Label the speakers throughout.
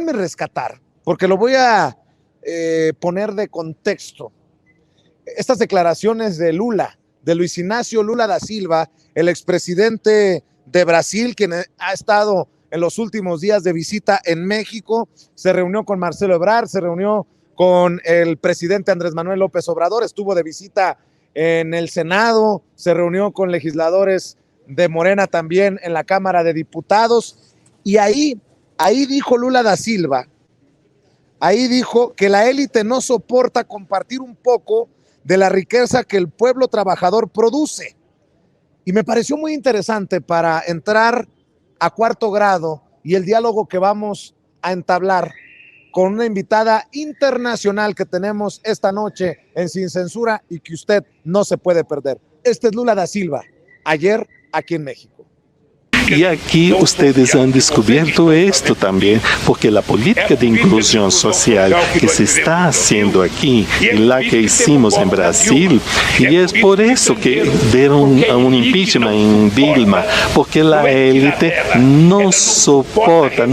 Speaker 1: Déjenme rescatar, porque lo voy a poner de contexto. Estas declaraciones de Lula, de Luiz Inácio Lula da Silva, el expresidente de Brasil, quien ha estado en los últimos días de visita en México, se reunió con Marcelo Ebrard, se reunió con el presidente Andrés Manuel López Obrador, estuvo de visita en el Senado, se reunió con legisladores de Morena también en la Cámara de Diputados, y ahí dijo Lula da Silva, ahí dijo que la élite no soporta compartir un poco de la riqueza que el pueblo trabajador produce. Y me pareció muy interesante para entrar a cuarto grado y el diálogo que vamos a entablar con una invitada internacional que tenemos esta noche en Sin Censura y que usted no se puede perder. Este es Lula da Silva, ayer aquí en México.
Speaker 2: Y aquí ustedes han descubierto esto también, porque la política de inclusión social que se está haciendo aquí y la que hicimos en Brasil, y es por eso que dieron un impeachment en Dilma, porque la élite no soporta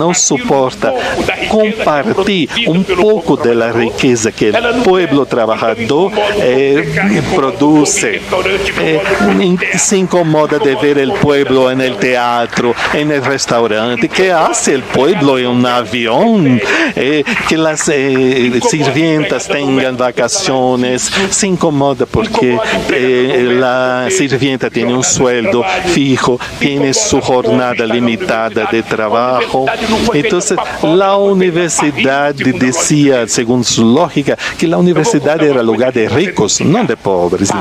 Speaker 2: compartir un poco de la riqueza que el pueblo trabajador produce. Se incomoda de ver el pueblo en el teatro, en el restaurante. ¿Qué hace el pueblo en un avión? Que las sirvientas tengan vacaciones. Se incomoda porque la sirvienta tiene un sueldo fijo, tiene su jornada limitada de trabajo. Entonces, la universidad decía, según su lógica, que la universidad era lugar de ricos, no de pobres,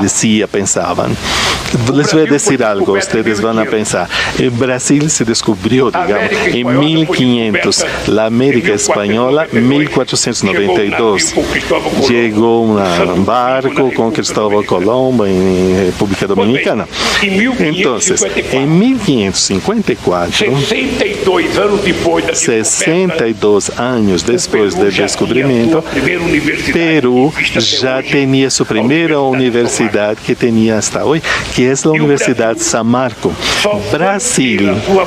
Speaker 2: pensaban. Les voy a decir algo, ustedes van a pensar. Brasil se descubrió, digamos, en 1500, la América Española, 1492. Llegó un barco con Cristóbal Colón en República Dominicana. Entonces, en 1554, 62 años después del descubrimiento, Perú ya tenía su primera universidad que tenía hasta hoy, que es la Universidad San Marcos. Brasil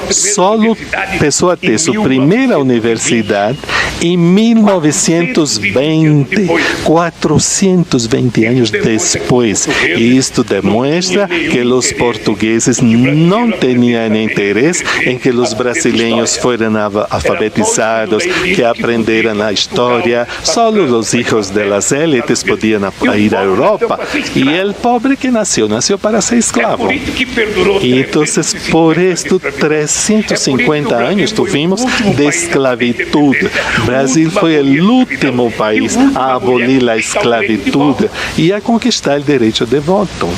Speaker 2: solo empezó a ter su primera universidad en 1920, 420 años después. Y esto demuestra que los portugueses no tenían interés en que los brasileños fueran alfabetizados, que aprendieran la historia. Solo los hijos de las élites podían ir a Europa. Y el pobre que nació para ser esclavo. Y entonces, por esto, 350 años tuvimos de esclavitud. Brasil fue el último país a abolir la esclavitud y a conquistar el derecho de voto.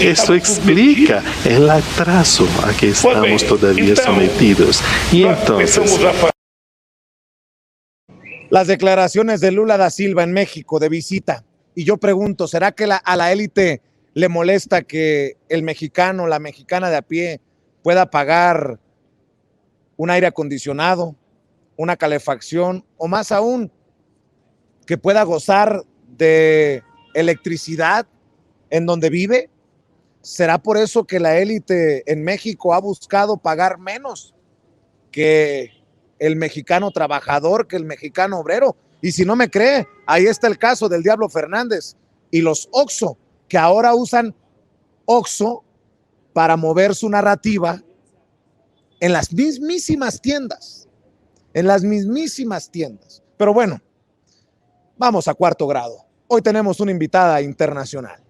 Speaker 2: Esto explica el atraso a que estamos todavía sometidos. Y entonces,
Speaker 1: las declaraciones de Lula da Silva en México de visita. Y yo pregunto, ¿será que a la élite le molesta que el mexicano, la mexicana de a pie pueda pagar un aire acondicionado, una calefacción o más aún, que pueda gozar de electricidad en donde vive? ¿Será por eso que la élite en México ha buscado pagar menos que el mexicano trabajador, que el mexicano obrero? Y si no me cree, ahí está el caso del Diablo Fernández y los Oxxo, que ahora usan Oxxo para mover su narrativa en las mismísimas tiendas, Pero bueno, vamos a cuarto grado. Hoy tenemos una invitada internacional.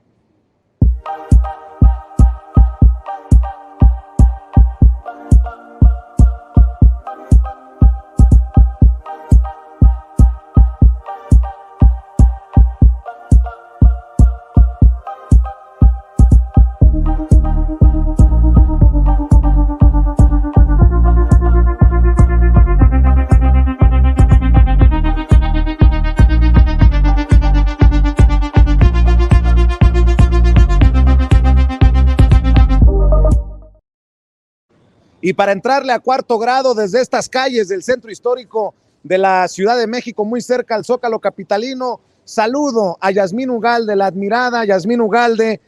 Speaker 1: Y para entrarle a cuarto grado desde estas calles del centro histórico de la Ciudad de México, muy cerca al Zócalo capitalino, saludo a Yasmín Ugalde, la admirada Yasmín Ugalde,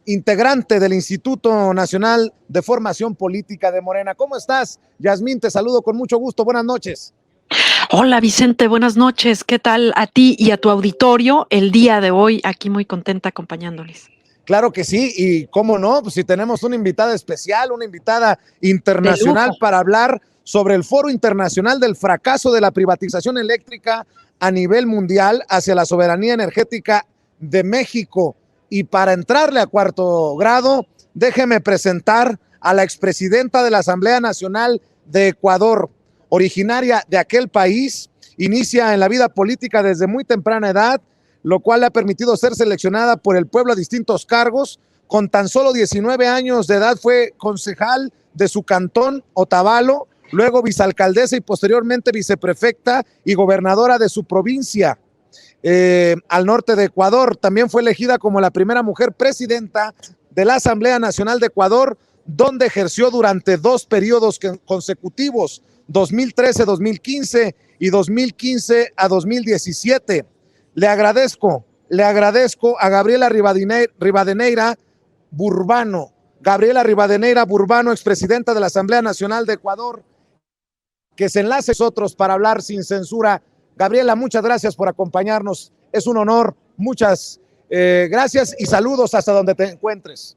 Speaker 1: integrante del Instituto Nacional de Formación Política de Morena. ¿Cómo estás, Yasmín? Te saludo con mucho gusto. Buenas noches.
Speaker 3: Hola Vicente, buenas noches. ¿Qué tal a ti y a tu auditorio el día de hoy? Aquí muy contenta acompañándoles.
Speaker 1: Claro que sí, y cómo no, pues si tenemos una invitada especial, una invitada internacional para hablar sobre el Foro Internacional del Fracaso de la Privatización Eléctrica a nivel mundial hacia la soberanía energética de México. Y para entrarle a cuarto grado, déjeme presentar a la expresidenta de la Asamblea Nacional de Ecuador, originaria de aquel país, inicia en la vida política desde muy temprana edad, lo cual le ha permitido ser seleccionada por el pueblo a distintos cargos. Con tan solo 19 años de edad fue concejal de su cantón, Otavalo, luego vicealcaldesa y posteriormente viceprefecta y gobernadora de su provincia. Al norte de Ecuador, también fue elegida como la primera mujer presidenta de la Asamblea Nacional de Ecuador, donde ejerció durante 2 periodos consecutivos, 2013-2015 y 2015 a 2017. Le agradezco a Gabriela Rivadeneira Burbano, expresidenta de la Asamblea Nacional de Ecuador, que se enlace con nosotros para hablar sin censura. Gabriela, muchas gracias por acompañarnos. Es un honor. Muchas gracias y saludos hasta donde te encuentres.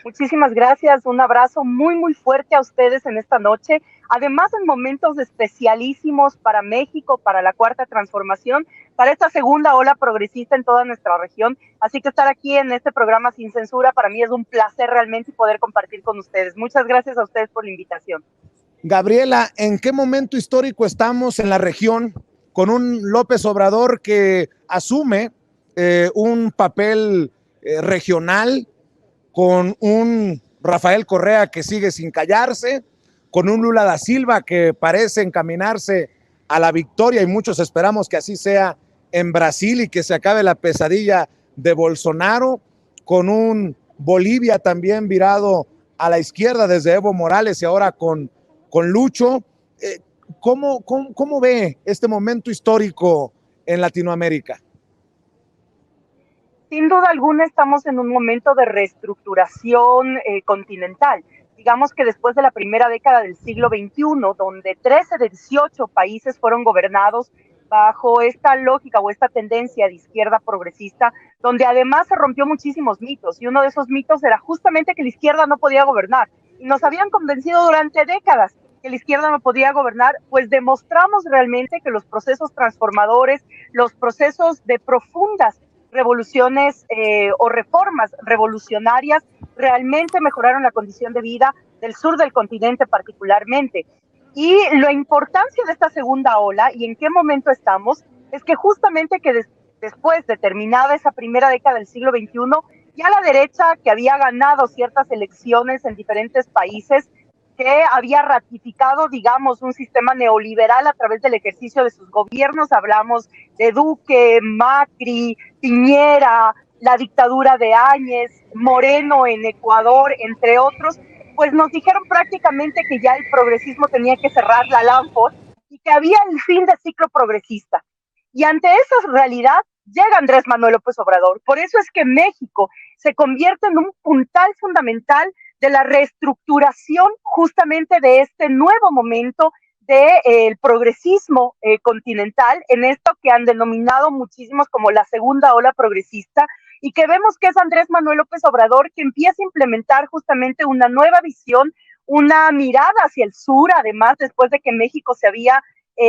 Speaker 4: Muchísimas gracias, un abrazo muy, muy fuerte a ustedes en esta noche. Además, en momentos especialísimos para México, para la Cuarta Transformación, para esta segunda ola progresista en toda nuestra región. Así que estar aquí en este programa sin censura para mí es un placer realmente poder compartir con ustedes. Muchas gracias a ustedes por la invitación.
Speaker 1: Gabriela, ¿en qué momento histórico estamos en la región con un López Obrador que asume un papel regional, con un Rafael Correa que sigue sin callarse, con un Lula da Silva que parece encaminarse a la victoria y muchos esperamos que así sea en Brasil y que se acabe la pesadilla de Bolsonaro, con un Bolivia también virado a la izquierda desde Evo Morales y ahora con Lucho? ¿Cómo ve este momento histórico en Latinoamérica?
Speaker 4: Sin duda alguna estamos en un momento de reestructuración continental. Digamos que después de la primera década del siglo XXI, donde 13 de 18 países fueron gobernados bajo esta lógica o esta tendencia de izquierda progresista, donde además se rompió muchísimos mitos, y uno de esos mitos era justamente que la izquierda no podía gobernar, y nos habían convencido durante décadas que la izquierda no podía gobernar, pues demostramos realmente que los procesos transformadores, los procesos de profundas revoluciones o reformas revolucionarias realmente mejoraron la condición de vida del sur del continente particularmente. Y la importancia de esta segunda ola y en qué momento estamos es que justamente que después de terminada esa primera década del siglo XXI, ya la derecha, que había ganado ciertas elecciones en diferentes países, que había ratificado, digamos, un sistema neoliberal a través del ejercicio de sus gobiernos. Hablamos de Duque, Macri, Piñera, la dictadura de Áñez, Moreno en Ecuador, entre otros, pues nos dijeron prácticamente que ya el progresismo tenía que cerrar la lámpara y que había el fin del ciclo progresista. Y ante esa realidad llega Andrés Manuel López Obrador. Por eso es que México se convierte en un puntal fundamental de la reestructuración justamente de este nuevo momento del progresismo continental, en esto que han denominado muchísimos como la segunda ola progresista, y que vemos que es Andrés Manuel López Obrador que empieza a implementar justamente una nueva visión, una mirada hacia el sur, además, después de que México se había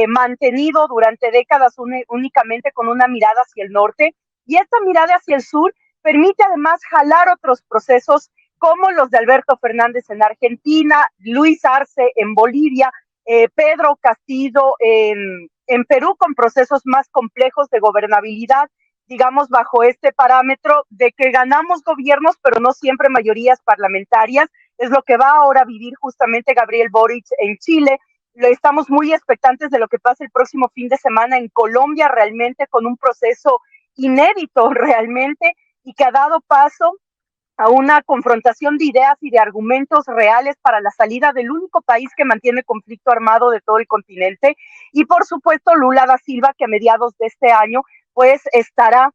Speaker 4: mantenido durante décadas únicamente con una mirada hacia el norte, y esta mirada hacia el sur permite además jalar otros procesos como los de Alberto Fernández en Argentina, Luis Arce en Bolivia, Pedro Castillo en Perú, con procesos más complejos de gobernabilidad, digamos, bajo este parámetro de que ganamos gobiernos, pero no siempre mayorías parlamentarias. Es lo que va ahora a vivir justamente Gabriel Boric en Chile. Estamos muy expectantes de lo que pase el próximo fin de semana en Colombia, realmente con un proceso inédito realmente, y que ha dado paso a una confrontación de ideas y de argumentos reales para la salida del único país que mantiene conflicto armado de todo el continente. Y por supuesto Lula da Silva, que a mediados de este año pues estará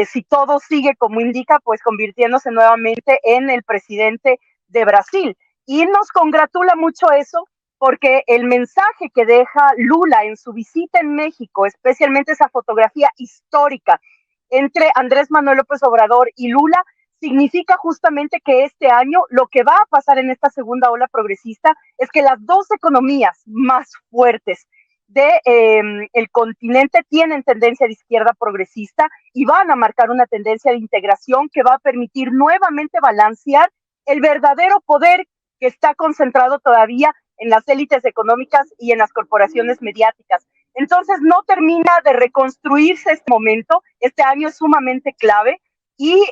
Speaker 4: si todo sigue como indica, pues convirtiéndose nuevamente en el presidente de Brasil. Y nos congratula mucho eso, porque el mensaje que deja Lula en su visita en México, especialmente esa fotografía histórica entre Andrés Manuel López Obrador y Lula, significa justamente que este año lo que va a pasar en esta segunda ola progresista es que las dos economías más fuertes el continente tienen tendencia de izquierda progresista y van a marcar una tendencia de integración que va a permitir nuevamente balancear el verdadero poder que está concentrado todavía en las élites económicas y en las corporaciones mediáticas. Entonces no termina de reconstruirse este momento, este año es sumamente clave y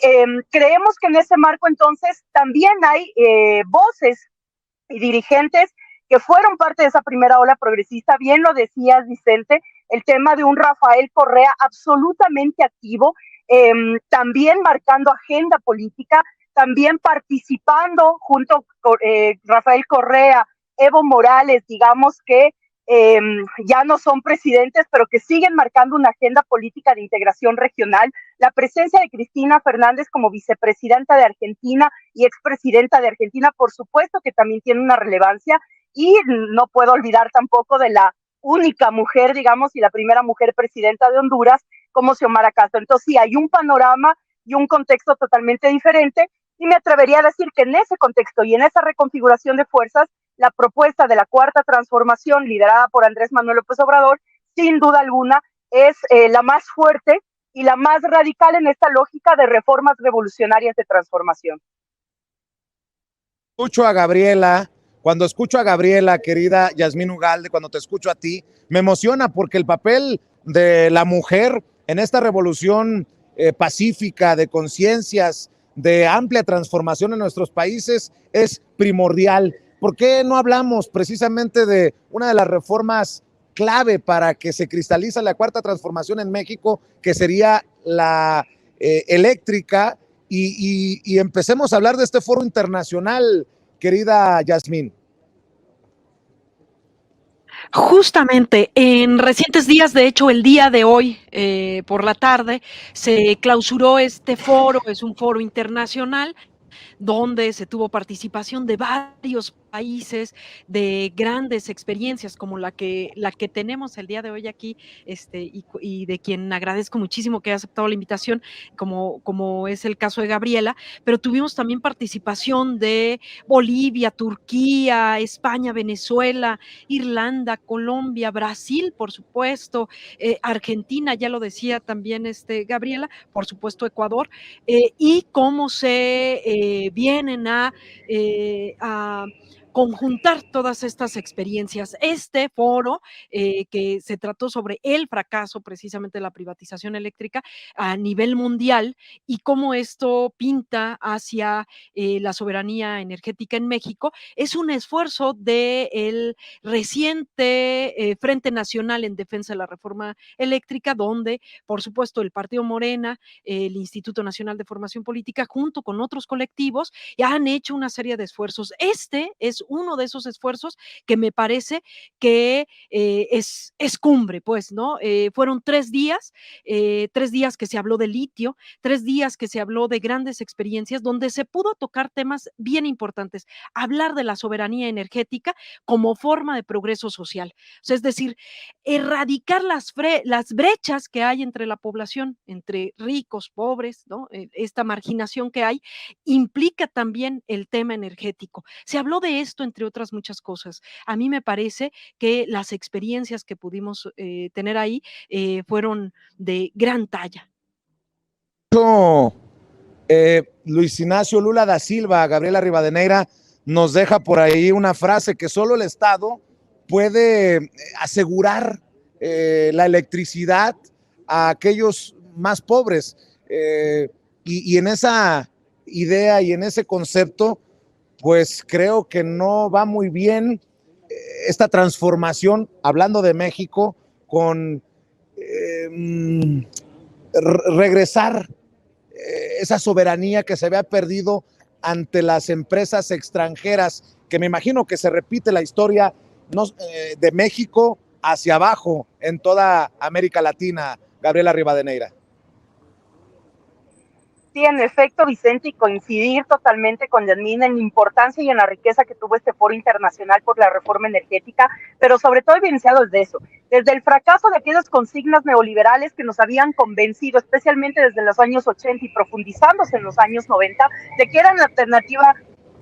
Speaker 4: creemos que en ese marco entonces también hay voces y dirigentes que fueron parte de esa primera ola progresista. Bien lo decías, Vicente, el tema de un Rafael Correa absolutamente activo, también marcando agenda política, también participando junto con Rafael Correa, Evo Morales, digamos que ya no son presidentes, pero que siguen marcando una agenda política de integración regional. La presencia de Cristina Fernández como vicepresidenta de Argentina y expresidenta de Argentina, por supuesto que también tiene una relevancia, y no puedo olvidar tampoco de la única mujer, digamos, y la primera mujer presidenta de Honduras, como Xiomara Castro. Entonces sí, hay un panorama y un contexto totalmente diferente, y me atrevería a decir que en ese contexto y en esa reconfiguración de fuerzas, la propuesta de la Cuarta Transformación, liderada por Andrés Manuel López Obrador, sin duda alguna, es la más fuerte y la más radical en esta lógica de reformas revolucionarias de transformación.
Speaker 1: Cuando escucho a Gabriela, querida Yasmín Ugalde, cuando te escucho a ti, me emociona porque el papel de la mujer en esta revolución pacífica, de conciencias, de amplia transformación en nuestros países es primordial. ¿Por qué no hablamos precisamente de una de las reformas clave para que se cristalice la Cuarta Transformación en México, que sería la eléctrica, y empecemos a hablar de este foro internacional, querida Yasmín?
Speaker 3: Justamente en recientes días, de hecho el día de hoy por la tarde, se clausuró este foro, es un foro internacional donde se tuvo participación de varios países, de grandes experiencias como la que tenemos el día de hoy aquí, y de quien agradezco muchísimo que haya aceptado la invitación, como es el caso de Gabriela, pero tuvimos también participación de Bolivia, Turquía, España, Venezuela, Irlanda, Colombia, Brasil, por supuesto, Argentina, ya lo decía también Gabriela, por supuesto Ecuador, y cómo se vienen a conjuntar todas estas experiencias. Este foro que se trató sobre el fracaso precisamente de la privatización eléctrica a nivel mundial y cómo esto pinta hacia la soberanía energética en México, es un esfuerzo del reciente Frente Nacional en Defensa de la Reforma Eléctrica, donde, por supuesto, el Partido Morena, el Instituto Nacional de Formación Política, junto con otros colectivos, ya han hecho una serie de esfuerzos. Este es uno de esos esfuerzos que me parece que es cumbre, pues, ¿no? Fueron 3 días que se habló de litio, 3 días que se habló de grandes experiencias, donde se pudo tocar temas bien importantes, hablar de la soberanía energética como forma de progreso social. O sea, es decir, erradicar las brechas que hay entre la población, entre ricos, pobres, ¿no? Esta marginación que hay, implica también el tema energético. Se habló de esto, entre otras muchas cosas. A mí me parece que las experiencias que pudimos tener ahí fueron de gran talla.
Speaker 1: Luis Ignacio Lula da Silva, Gabriela Rivadeneira, nos deja por ahí una frase que solo el Estado puede asegurar la electricidad a aquellos más pobres. Y en esa idea y en ese concepto, pues creo que no va muy bien esta transformación, hablando de México, con regresar esa soberanía que se había perdido ante las empresas extranjeras, que me imagino que se repite la historia de México hacia abajo en toda América Latina, Gabriela Rivadeneira.
Speaker 4: Sí, en efecto, Vicente, y coincidir totalmente con Yasmín en la importancia y en la riqueza que tuvo este foro internacional por la reforma energética, pero sobre todo evidenciado desde eso, desde el fracaso de aquellas consignas neoliberales que nos habían convencido, especialmente desde los años 80 y profundizándose en los años 90, de que eran la alternativa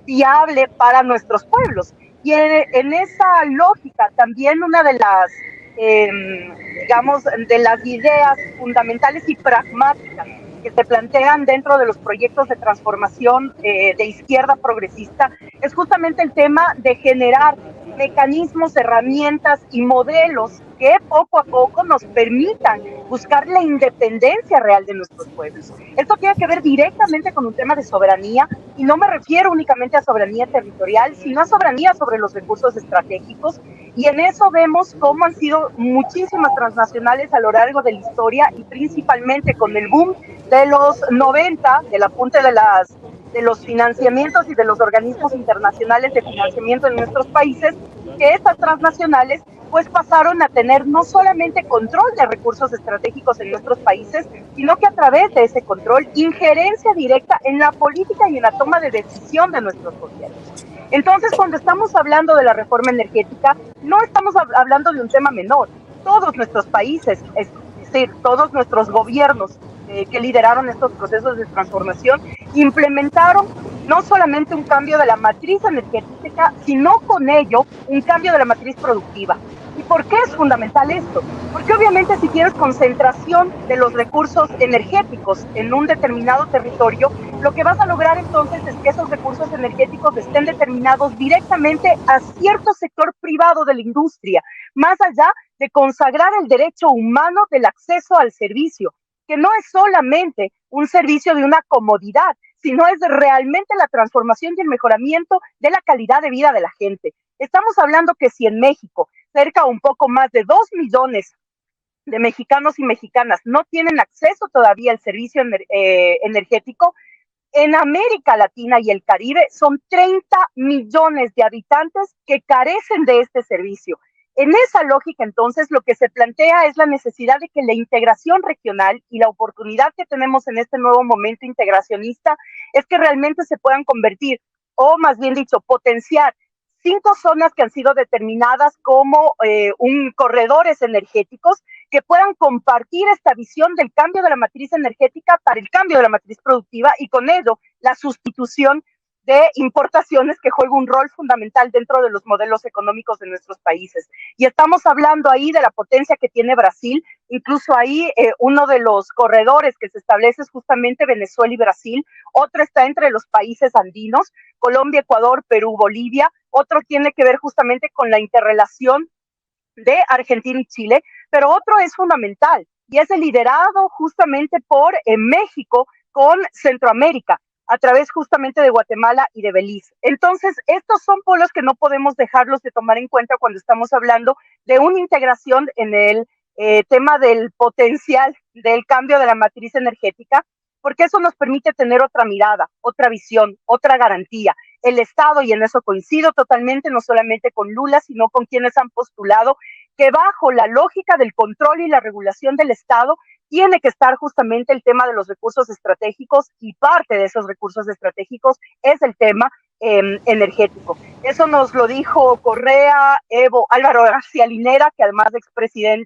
Speaker 4: viable para nuestros pueblos. Y en esa lógica, también una de las, digamos, de las ideas fundamentales y pragmáticas que se plantean dentro de los proyectos de transformación de izquierda progresista es justamente el tema de generar mecanismos, herramientas y modelos que poco a poco nos permitan buscar la independencia real de nuestros pueblos. Esto tiene que ver directamente con un tema de soberanía, y no me refiero únicamente a soberanía territorial, sino a soberanía sobre los recursos estratégicos, y en eso vemos cómo han sido muchísimas transnacionales a lo largo de la historia, y principalmente con el boom de los 90, del apunte de los financiamientos y de los organismos internacionales de financiamiento en nuestros países, que estas transnacionales pues pasaron a tener no solamente control de recursos estratégicos en nuestros países, sino que a través de ese control, injerencia directa en la política y en la toma de decisión de nuestros gobiernos. Entonces, cuando estamos hablando de la reforma energética, no estamos hablando de un tema menor. Todos nuestros países, es decir, todos nuestros gobiernos que lideraron estos procesos de transformación, implementaron no solamente un cambio de la matriz energética, sino con ello un cambio de la matriz productiva. ¿Y por qué es fundamental esto? Porque obviamente si tienes concentración de los recursos energéticos en un determinado territorio, lo que vas a lograr entonces es que esos recursos energéticos estén determinados directamente a cierto sector privado de la industria, más allá de consagrar el derecho humano del acceso al servicio, que no es solamente un servicio de una comodidad, sino es realmente la transformación y el mejoramiento de la calidad de vida de la gente. Estamos hablando que si en México cerca un poco más de 2 millones de mexicanos y mexicanas no tienen acceso todavía al servicio energético, en América Latina y el Caribe son 30 millones de habitantes que carecen de este servicio. En esa lógica, entonces, lo que se plantea es la necesidad de que la integración regional y la oportunidad que tenemos en este nuevo momento integracionista es que realmente se puedan convertir, o más bien dicho, potenciar 5 zonas que han sido determinadas como corredores energéticos que puedan compartir esta visión del cambio de la matriz energética para el cambio de la matriz productiva, y con ello la sustitución de importaciones que juega un rol fundamental dentro de los modelos económicos de nuestros países. Y estamos hablando ahí de la potencia que tiene Brasil. Incluso ahí uno de los corredores que se establece es justamente Venezuela y Brasil. Otro está entre los países andinos, Colombia, Ecuador, Perú, Bolivia. Otro tiene que ver justamente con la interrelación de Argentina y Chile, pero otro es fundamental y es el liderado justamente por México con Centroamérica, a través justamente de Guatemala y de Belice. Entonces, estos son polos que no podemos dejarlos de tomar en cuenta cuando estamos hablando de una integración en el tema del potencial del cambio de la matriz energética, porque eso nos permite tener otra mirada, otra visión, otra garantía. El Estado, y en eso coincido totalmente, no solamente con Lula, sino con quienes han postulado que bajo la lógica del control y la regulación del Estado tiene que estar justamente el tema de los recursos estratégicos, y parte de esos recursos estratégicos es el tema energético. Eso nos lo dijo Correa, Evo, Álvaro García Linera, que además de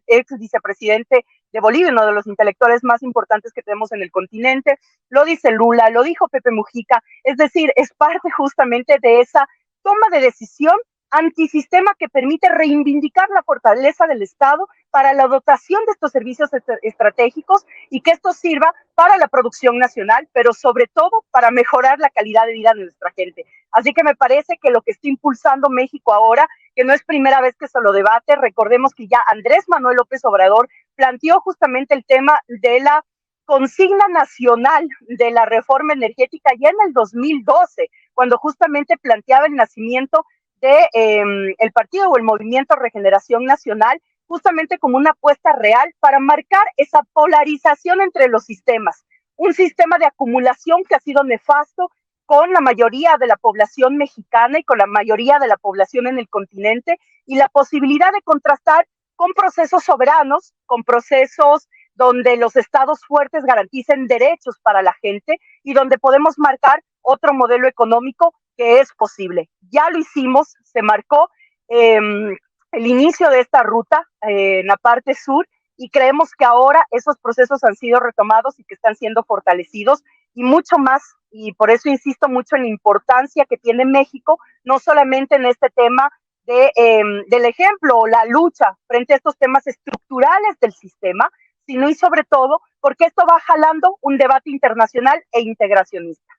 Speaker 4: ex vicepresidente de Bolivia, uno de los intelectuales más importantes que tenemos en el continente, lo dice Lula, lo dijo Pepe Mujica, es decir, es parte justamente de esa toma de decisión antisistema que permite reivindicar la fortaleza del Estado para la dotación de estos servicios estratégicos, y que esto sirva para la producción nacional, pero sobre todo para mejorar la calidad de vida de nuestra gente. Así que me parece que lo que está impulsando México ahora, que no es primera vez que se lo debate, recordemos que ya Andrés Manuel López Obrador planteó justamente el tema de la consigna nacional de la reforma energética ya en el 2012, cuando justamente planteaba el nacimiento de el partido o el movimiento Regeneración Nacional, justamente como una apuesta real para marcar esa polarización entre los sistemas, un sistema de acumulación que ha sido nefasto con la mayoría de la población mexicana y con la mayoría de la población en el continente, y la posibilidad de contrastar con procesos soberanos, con procesos donde los estados fuertes garanticen derechos para la gente y donde podemos marcar otro modelo económico que es posible. Ya lo hicimos, se marcó el inicio de esta ruta en la parte sur y creemos que ahora esos procesos han sido retomados y que están siendo fortalecidos y mucho más, y por eso insisto mucho en la importancia que tiene México, no solamente en este tema del ejemplo o la lucha frente a estos temas estructurales del sistema, sino y sobre todo porque esto va jalando un debate internacional e integracionista.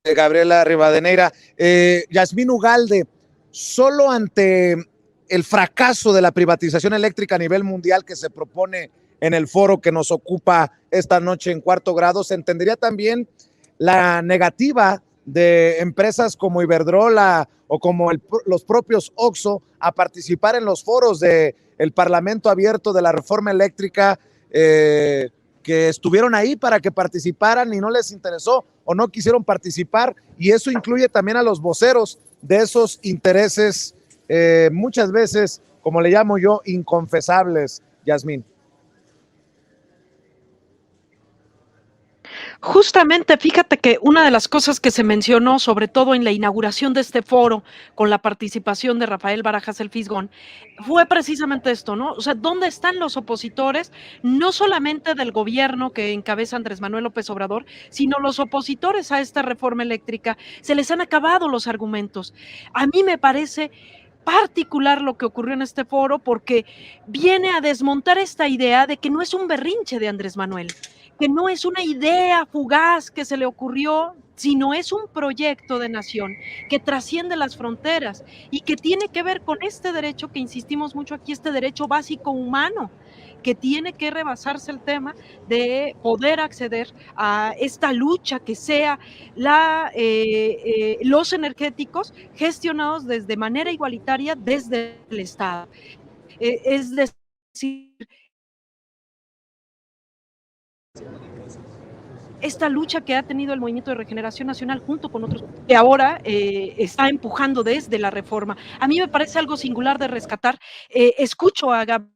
Speaker 1: Gabriela Rivadeneira, Yasmín Ugalde, solo ante el fracaso de la privatización eléctrica a nivel mundial que se propone en el foro que nos ocupa esta noche en Cuarto Grado, se entendería también la negativa de empresas como Iberdrola o como los propios OXXO a participar en los foros del Parlamento Abierto de la Reforma Eléctrica, que estuvieron ahí para que participaran y no les interesó o no quisieron participar, y eso incluye también a los voceros de esos intereses, muchas veces, como le llamo yo, inconfesables, Yasmín.
Speaker 3: Justamente, fíjate que una de las cosas que se mencionó, sobre todo en la inauguración de este foro, con la participación de Rafael Barajas el Fisgón, fue precisamente esto, ¿no? O sea, ¿dónde están los opositores? No solamente del gobierno que encabeza Andrés Manuel López Obrador, sino los opositores a esta reforma eléctrica. Se les han acabado los argumentos. A mí me parece particular lo que ocurrió en este foro porque viene a desmontar esta idea de que no es un berrinche de Andrés Manuel, que no es una idea fugaz que se le ocurrió, sino es un proyecto de nación que trasciende las fronteras y que tiene que ver con este derecho que insistimos mucho aquí, este derecho básico humano, que tiene que rebasarse el tema de poder acceder a esta lucha que sea los energéticos gestionados de manera igualitaria desde el Estado. Es decir, esta lucha que ha tenido el Movimiento de Regeneración Nacional junto con otros, que ahora está empujando desde la reforma. A mí me parece algo singular de rescatar. Escucho a Gabriela,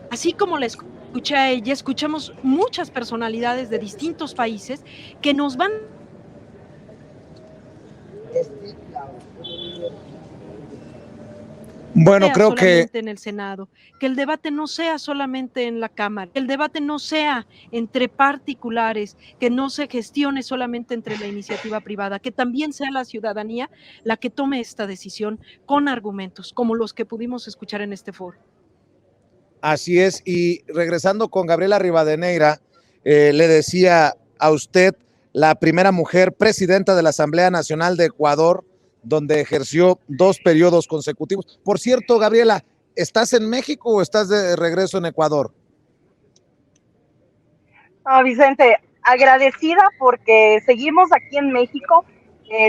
Speaker 3: así como la escuché a ella, escuchamos muchas personalidades de distintos países que nos van
Speaker 1: Bueno, creo que
Speaker 3: en el Senado, que el debate no sea solamente en la Cámara, que el debate no sea entre particulares, que no se gestione solamente entre la iniciativa privada, que también sea la ciudadanía la que tome esta decisión con argumentos, como los que pudimos escuchar en este foro.
Speaker 1: así es, y regresando con Gabriela Rivadeneira, le decía a usted, la primera mujer presidenta de la Asamblea Nacional de Ecuador, donde ejerció 2 periodos consecutivos. Por cierto, Gabriela, ¿estás en México o estás de regreso en Ecuador?
Speaker 4: Vicente, agradecida porque seguimos aquí en México,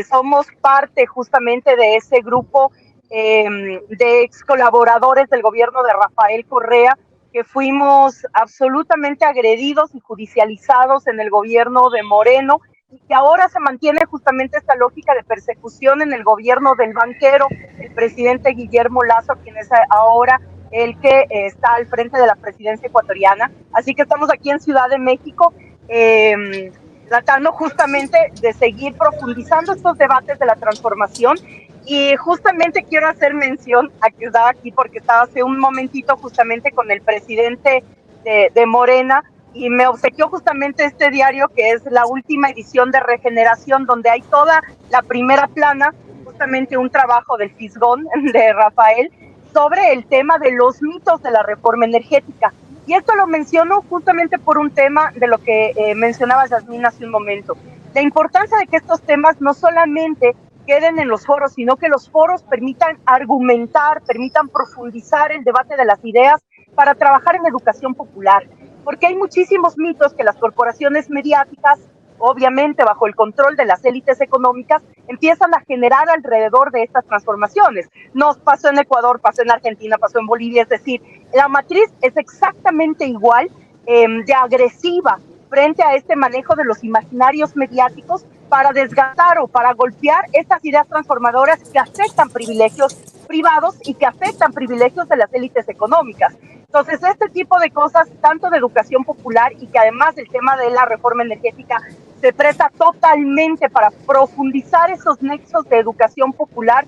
Speaker 4: somos parte justamente de ese grupo de ex colaboradores del gobierno de Rafael Correa, que fuimos absolutamente agredidos y judicializados en el gobierno de Moreno, y que ahora se mantiene justamente esta lógica de persecución en el gobierno del banquero, el presidente Guillermo Lazo, quien es ahora el que está al frente de la presidencia ecuatoriana. Así que estamos aquí en Ciudad de México, tratando justamente de seguir profundizando estos debates de la transformación. Y justamente quiero hacer mención a que estaba aquí porque estaba hace un momentito justamente con el presidente de Morena, y me obsequió justamente este diario que es la última edición de Regeneración, donde hay toda la primera plana, justamente un trabajo del Fisgón, de Rafael, sobre el tema de los mitos de la reforma energética. Y esto lo menciono justamente por un tema de lo que mencionaba Yasmín hace un momento. La importancia de que estos temas no solamente queden en los foros, sino que los foros permitan argumentar, permitan profundizar el debate de las ideas para trabajar en educación popular. Porque hay muchísimos mitos que las corporaciones mediáticas, obviamente bajo el control de las élites económicas, empiezan a generar alrededor de estas transformaciones. Nos pasó en Ecuador, pasó en Argentina, pasó en Bolivia, es decir, la matriz es exactamente igual de agresiva frente a este manejo de los imaginarios mediáticos para desgastar o para golpear estas ideas transformadoras que aceptan privilegios privados y que afectan privilegios de las élites económicas. Entonces, este tipo de cosas, tanto de educación popular y que además el tema de la reforma energética se presta totalmente para profundizar esos nexos de educación popular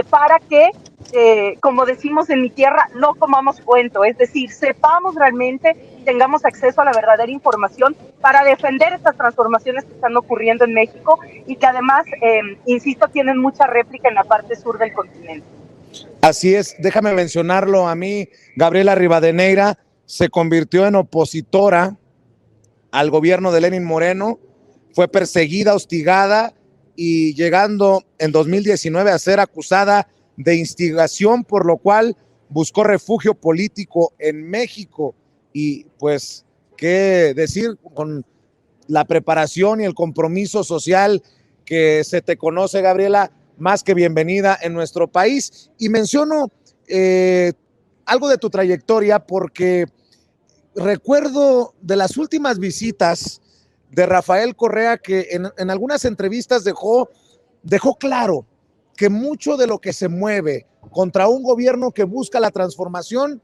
Speaker 4: para que, como decimos en mi tierra, no comamos cuento, es decir, sepamos realmente, tengamos acceso a la verdadera información para defender estas transformaciones que están ocurriendo en México y que además, insisto, tienen mucha réplica en la parte sur del continente.
Speaker 1: Así es, déjame mencionarlo a mí, Gabriela Rivadeneira se convirtió en opositora al gobierno de Lenín Moreno, fue perseguida, hostigada y llegando en 2019 a ser acusada de instigación, por lo cual buscó refugio político en México. Y pues, ¿qué decir con la preparación y el compromiso social que se te conoce, Gabriela? Más que bienvenida en nuestro país. Y menciono algo de tu trayectoria porque recuerdo de las últimas visitas de Rafael Correa que en algunas entrevistas dejó claro que mucho de lo que se mueve contra un gobierno que busca la transformación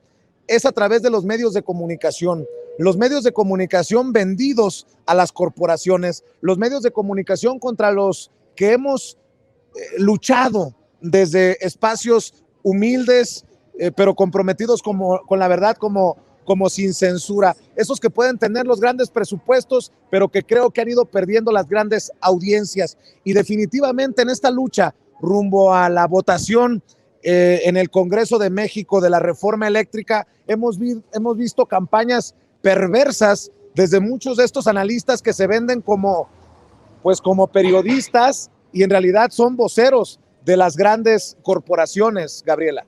Speaker 1: es a través de los medios de comunicación vendidos a las corporaciones, los medios de comunicación contra los que hemos luchado desde espacios humildes, pero comprometidos con la verdad, como sin censura, esos que pueden tener los grandes presupuestos, pero que creo que han ido perdiendo las grandes audiencias. Y definitivamente en esta lucha rumbo a la votación en el Congreso de México de la reforma eléctrica, hemos visto campañas perversas desde muchos de estos analistas que se venden como periodistas y en realidad son voceros de las grandes corporaciones, Gabriela.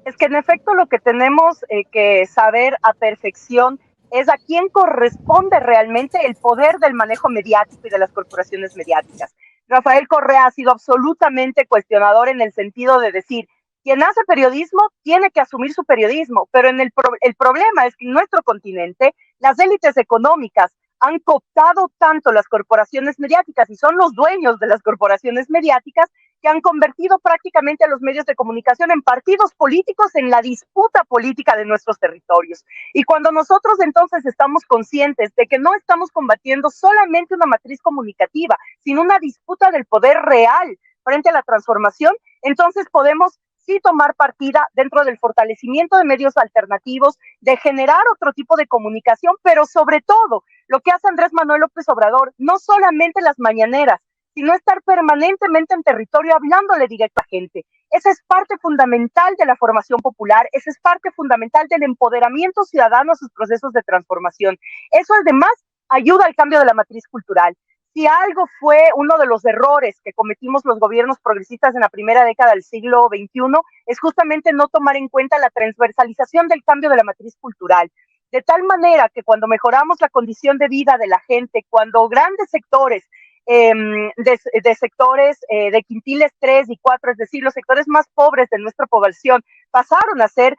Speaker 4: Es que en efecto lo que tenemos que saber a perfección es a quién corresponde realmente el poder del manejo mediático y de las corporaciones mediáticas. Rafael Correa ha sido absolutamente cuestionador en el sentido de decir, quien hace periodismo tiene que asumir su periodismo, pero el problema es que en nuestro continente las élites económicas han cooptado tanto las corporaciones mediáticas y son los dueños de las corporaciones mediáticas que han convertido prácticamente a los medios de comunicación en partidos políticos en la disputa política de nuestros territorios. Y cuando nosotros entonces estamos conscientes de que no estamos combatiendo solamente una matriz comunicativa, sino una disputa del poder real frente a la transformación, entonces podemos sí tomar partida dentro del fortalecimiento de medios alternativos, de generar otro tipo de comunicación, pero sobre todo lo que hace Andrés Manuel López Obrador, no solamente las mañaneras, sino estar permanentemente en territorio hablándole directo a gente. Esa es parte fundamental de la formación popular, esa es parte fundamental del empoderamiento ciudadano a sus procesos de transformación. Eso además ayuda al cambio de la matriz cultural. Si algo fue uno de los errores que cometimos los gobiernos progresistas en la primera década del siglo XXI, es justamente no tomar en cuenta la transversalización del cambio de la matriz cultural. De tal manera que cuando mejoramos la condición de vida de la gente, cuando grandes sectores de sectores de quintiles 3 y 4, es decir, los sectores más pobres de nuestra población, pasaron a ser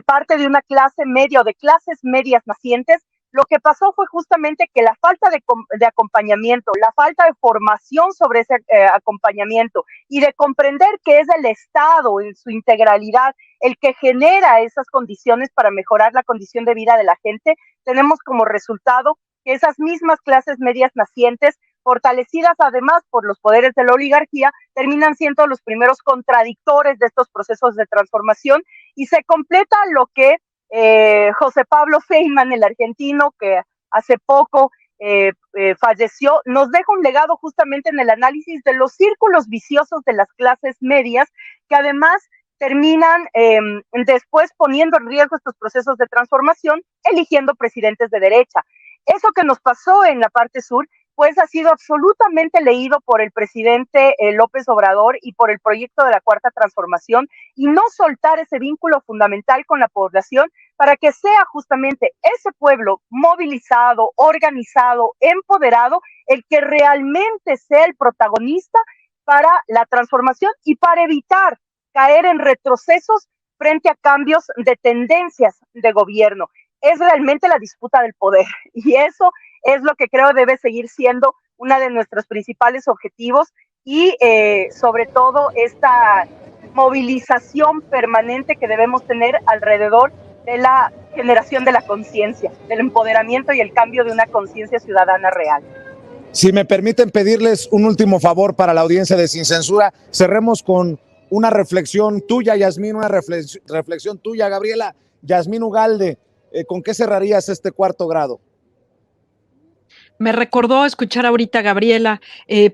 Speaker 4: parte de una clase media o de clases medias nacientes, lo que pasó fue justamente que la falta de acompañamiento, la falta de formación sobre ese acompañamiento y de comprender que es el Estado en su integralidad el que genera esas condiciones para mejorar la condición de vida de la gente, tenemos como resultado que esas mismas clases medias nacientes, fortalecidas además por los poderes de la oligarquía, terminan siendo los primeros contradictores de estos procesos de transformación y se completa lo que José Pablo Feynman, el argentino que hace poco falleció, nos deja un legado justamente en el análisis de los círculos viciosos de las clases medias que además terminan después poniendo en riesgo estos procesos de transformación, eligiendo presidentes de derecha. Eso que nos pasó en la parte sur, pues ha sido absolutamente leído por el presidente López Obrador y por el proyecto de la Cuarta Transformación, y no soltar ese vínculo fundamental con la población para que sea justamente ese pueblo movilizado, organizado, empoderado, el que realmente sea el protagonista para la transformación y para evitar caer en retrocesos frente a cambios de tendencias de gobierno. Es realmente la disputa del poder y eso es lo que creo debe seguir siendo uno de nuestros principales objetivos y sobre todo esta movilización permanente que debemos tener alrededor de la generación de la conciencia, del empoderamiento y el cambio de una conciencia ciudadana real.
Speaker 1: Si me permiten pedirles un último favor para la audiencia de Sin Censura, cerremos con una reflexión tuya, Yasmín, una reflexión tuya, Gabriela. Yasmín Ugalde, ¿con qué cerrarías este cuarto grado?
Speaker 3: Me recordó escuchar ahorita a Gabriela,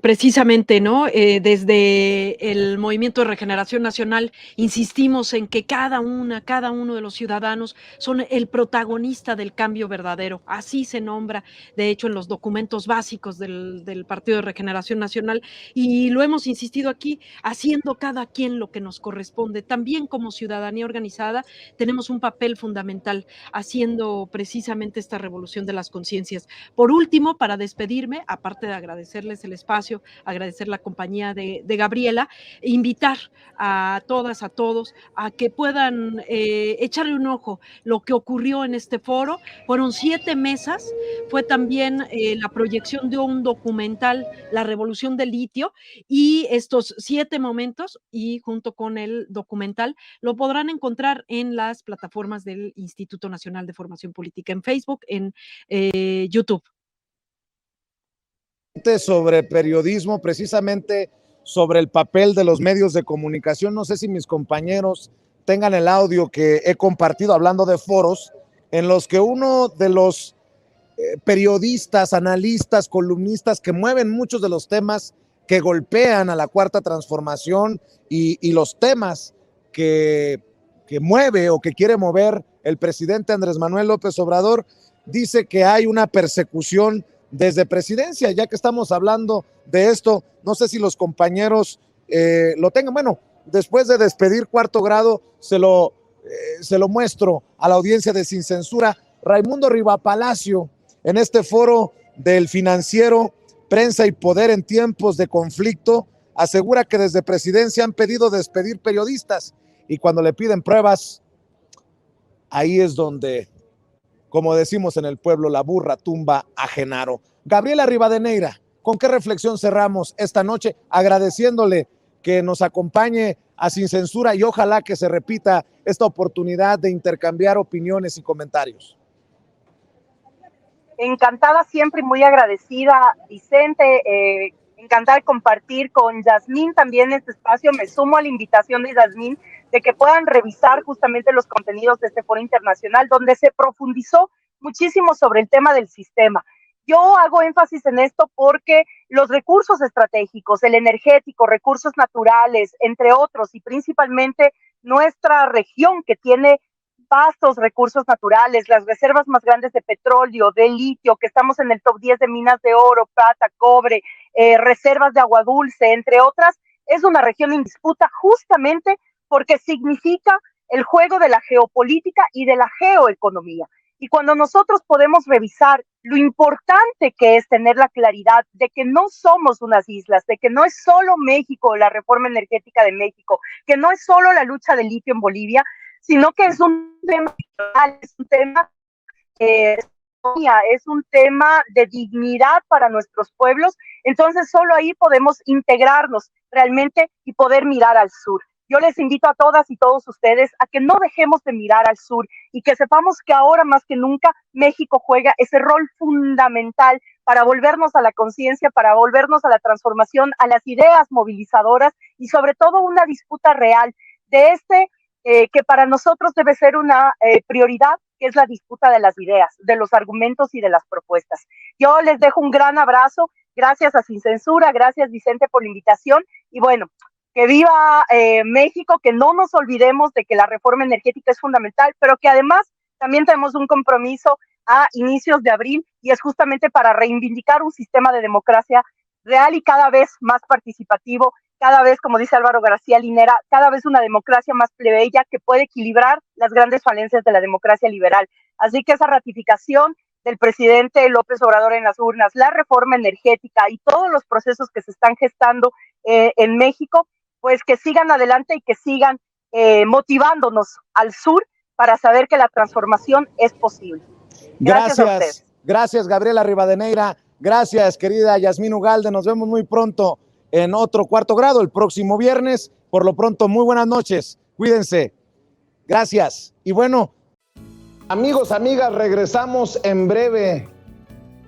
Speaker 3: precisamente, ¿no? Desde el Movimiento de Regeneración Nacional insistimos en que cada uno de los ciudadanos son el protagonista del cambio verdadero. Así se nombra, de hecho, en los documentos básicos del Partido de Regeneración Nacional, y lo hemos insistido aquí, haciendo cada quien lo que nos corresponde. También como ciudadanía organizada tenemos un papel fundamental haciendo precisamente esta revolución de las conciencias. Por último, para despedirme, aparte de agradecerles el espacio, agradecer la compañía de Gabriela, invitar a todas, a todos, a que puedan echarle un ojo lo que ocurrió en este foro. Fueron 7 mesas, fue también la proyección de un documental, La Revolución del Litio, y estos 7 momentos, y junto con el documental, lo podrán encontrar en las plataformas del Instituto Nacional de Formación Política, en Facebook, en YouTube.
Speaker 1: Sobre periodismo, precisamente sobre el papel de los medios de comunicación. No sé si mis compañeros tengan el audio que he compartido hablando de foros en los que uno de los periodistas, analistas, columnistas que mueven muchos de los temas que golpean a la Cuarta Transformación y los temas que mueve o que quiere mover el presidente Andrés Manuel López Obrador, dice que hay una persecución desde presidencia. Ya que estamos hablando de esto, no sé si los compañeros lo tengan. Bueno, después de despedir cuarto grado, se lo muestro a la audiencia de Sin Censura. Raimundo Rivapalacio, en este foro del Financiero, Prensa y Poder en tiempos de conflicto, asegura que desde presidencia han pedido despedir periodistas, y cuando le piden pruebas, ahí es donde, como decimos en el pueblo, la burra tumba a Genaro. Gabriela Rivadeneira, ¿con qué reflexión cerramos esta noche? Agradeciéndole que nos acompañe a Sin Censura y ojalá que se repita esta oportunidad de intercambiar opiniones y comentarios.
Speaker 4: Encantada siempre y muy agradecida, Vicente. Encantada de compartir con Yasmín también este espacio. Me sumo a la invitación de Yasmín de que puedan revisar justamente los contenidos de este foro internacional, donde se profundizó muchísimo sobre el tema del sistema. Yo hago énfasis en esto porque los recursos estratégicos, el energético, recursos naturales, entre otros, y principalmente nuestra región que tiene vastos recursos naturales, las reservas más grandes de petróleo, de litio, que estamos en el top 10 de minas de oro, plata, cobre, reservas de agua dulce, entre otras, es una región en disputa justamente porque significa el juego de la geopolítica y de la geoeconomía. Y cuando nosotros podemos revisar lo importante que es tener la claridad de que no somos unas islas, de que no es solo México, la reforma energética de México, que no es solo la lucha del litio en Bolivia, sino que es un tema, es un tema es un tema de dignidad para nuestros pueblos. Entonces solo ahí podemos integrarnos realmente y poder mirar al sur. Yo les invito a todas y todos ustedes a que no dejemos de mirar al sur y que sepamos que ahora más que nunca México juega ese rol fundamental para volvernos a la conciencia, para volvernos a la transformación, a las ideas movilizadoras y sobre todo una disputa real de que para nosotros debe ser una prioridad, que es la disputa de las ideas, de los argumentos y de las propuestas. Yo les dejo un gran abrazo, gracias a Sin Censura, gracias Vicente por la invitación, y bueno, que viva México, que no nos olvidemos de que la reforma energética es fundamental, pero que además también tenemos un compromiso a inicios de abril, y es justamente para reivindicar un sistema de democracia real y cada vez más participativo, cada vez, como dice Álvaro García Linera, cada vez una democracia más plebeya que puede equilibrar las grandes falencias de la democracia liberal. Así que esa ratificación del presidente López Obrador en las urnas, la reforma energética y todos los procesos que se están gestando en México, pues que sigan adelante y que sigan motivándonos al sur para saber que la transformación es posible. Gracias a ustedes.
Speaker 1: Gracias, Gabriela Rivadeneira. Gracias, querida Yasmín Ugalde. Nos vemos muy pronto en otro cuarto grado el próximo viernes. Por lo pronto, muy buenas noches. Cuídense. Gracias. Y bueno, amigos, amigas, regresamos en breve.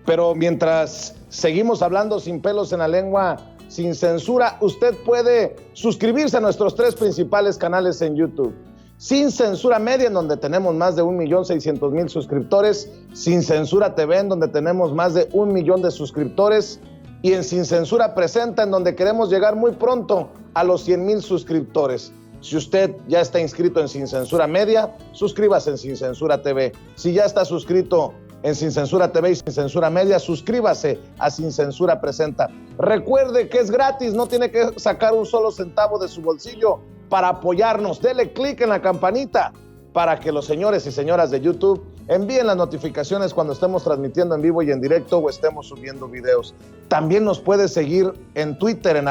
Speaker 1: Pero mientras seguimos hablando sin pelos en la lengua, sin censura, usted puede suscribirse a nuestros 3 principales canales en YouTube. Sin Censura Media, en donde tenemos más de 1,600,000 suscriptores. Sin Censura TV, en donde tenemos más de 1 millón de suscriptores. Y en Sin Censura Presenta, en donde queremos llegar muy pronto a los 100,000 suscriptores. Si usted ya está inscrito en Sin Censura Media, suscríbase en Sin Censura TV. Si ya está suscrito en Sin Censura TV y Sin Censura Media, suscríbase a Sin Censura Presenta. Recuerde que es gratis, no tiene que sacar un solo centavo de su bolsillo para apoyarnos. Dele clic en la campanita para que los señores y señoras de YouTube envíen las notificaciones cuando estemos transmitiendo en vivo y en directo o estemos subiendo videos. También nos puede seguir en Twitter en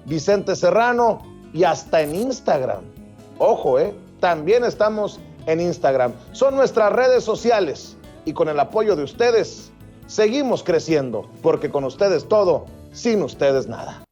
Speaker 1: @Vicente Serrano y hasta en Instagram. Ojo, también estamos en Instagram. Son nuestras redes sociales y con el apoyo de ustedes seguimos creciendo, porque con ustedes todo, sin ustedes nada.